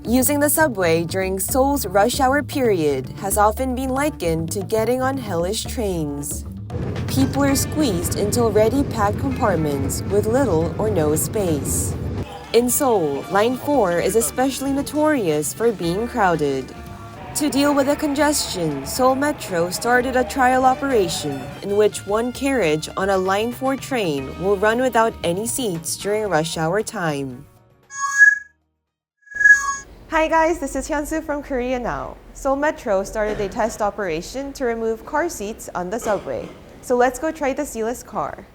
Using the subway during Seoul's rush hour period has often been likened to getting on hellish trains. People are squeezed into already packed compartments with little or no space. In Seoul, Line 4 is especially notorious for being crowded. To deal with the congestion, Seoul Metro started a trial operation in which one carriage on a Line 4 train will run without any seats during rush hour time. Hi guys, this is Hyunsu from Korea Now. Seoul Metro started a test operation to remove car seats on the subway. So let's go try the seatless car.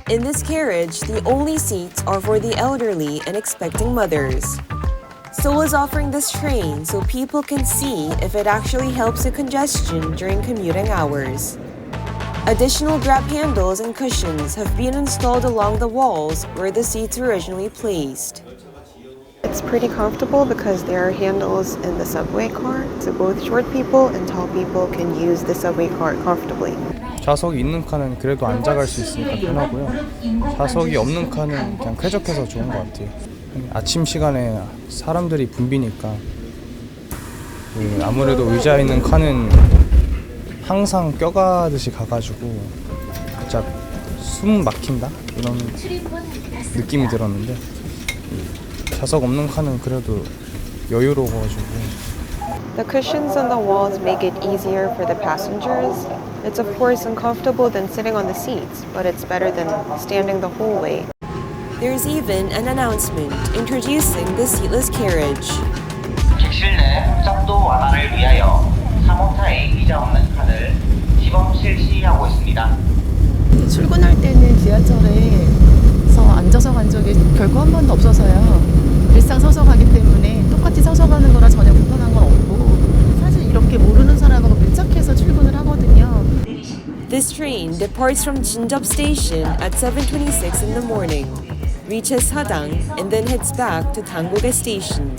In this carriage, the only seats are for the elderly and expecting mothers. Seoul is offering this train so people can see if it actually helps the congestion during commuting hours. Additional grab handles and cushions have been installed along the walls where the seats were originally placed. It's pretty comfortable because there are handles in the subway car, so both short people and tall people can use the subway car comfortably. 좌석이 있는 칸은 그래도 앉아갈 수 있으니까 편하고요. 좌석이 없는 칸은 그냥 쾌적해서 좋은 것 같아요. 아침 시간에 사람들이 붐비니까 아무래도 의자 있는 칸은 항상 껴가듯이 가가지고 진짜 숨 막힌다? 이런 느낌이 들었는데 좌석 없는 칸은 그래도 여유로워가지고. The cushions on the walls make it easier for the passengers. It's of course uncomfortable than sitting on the seats, but it's better than standing the whole way. There's even an announcement introducing the seatless carriage. 객실 내 혼잡도 완화를 위하여 3호타의 의자 없는 칸을 시범 실시하고 있습니다. 출근할 때는 지하철에서 앉아서 간 적이 결코 한 번도 없어서요. 일상 서서 가기 때문에 똑같이 서서 가는 거라 전혀 불편한 건 없고 사실 이렇게 모르는 사람하고 밀착해서 출근을 하거든요. This train departs from Jinjeop Station at 7:26 in the morning, reaches Sadang, and then heads back to Dangoge Station.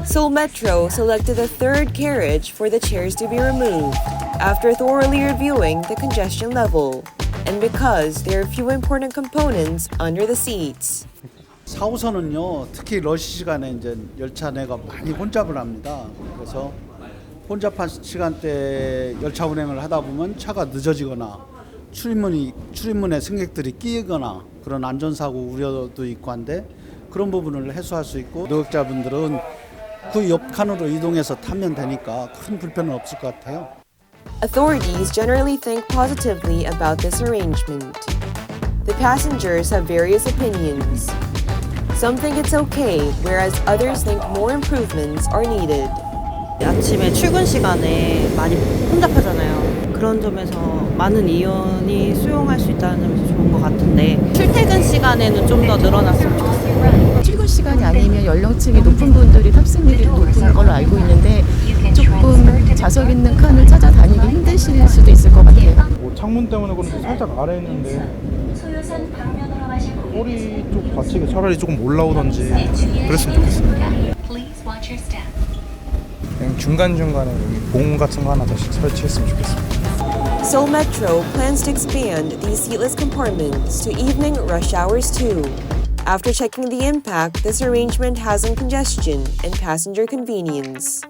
Seoul Metro selected a third carriage for the chairs to be removed after thoroughly reviewing the congestion level and because there are few important components under the seats. 4호선은요, 특히 러시 시간에 이제 열차 내가 많이 혼잡을 합니다. 그래서 혼잡한 시간대 열차 운행을 하다 보면 차가 늦어지거나 출입문에 승객들이 끼거나 그런 안전사고 우려도 있고 한데 그런 부분을 해소할 수 있고 노약자분들은 그 옆 칸으로 이동해서 타면 되니까 큰 불편은 없을 것 같아요. Authorities generally think positively about this arrangement. The passengers have various opinions. Some think it's okay, whereas others think more improvements are needed. 아침에 출근 시간에 많이 혼잡하잖아요. 그런 점에서 많은 이용이 수용할 수 있다는 점에서 좋은 것 같은데 출퇴근 시간에는 좀 더 늘어났으면 좋겠어요. 출근 시간이 아니면 연령층이 높은 분들이 탑승률이 높은 걸로 알고 있는데 조금 좌석 있는 칸을 찾아다니기 힘드실 수도 있을 것 같아요. 창문 때문에 그런지 살짝 아래 있는데 꼬리 쪽 받치게 차라리 조금 올라오던지 그랬으면 좋겠어요. 그냥 중간중간에 여기 봉 같은 거 하나 더 설치했으면 좋겠습니다. Seoul Metro plans to expand these seatless compartments to evening rush hours too. After checking the impact this arrangement has on congestion and passenger convenience.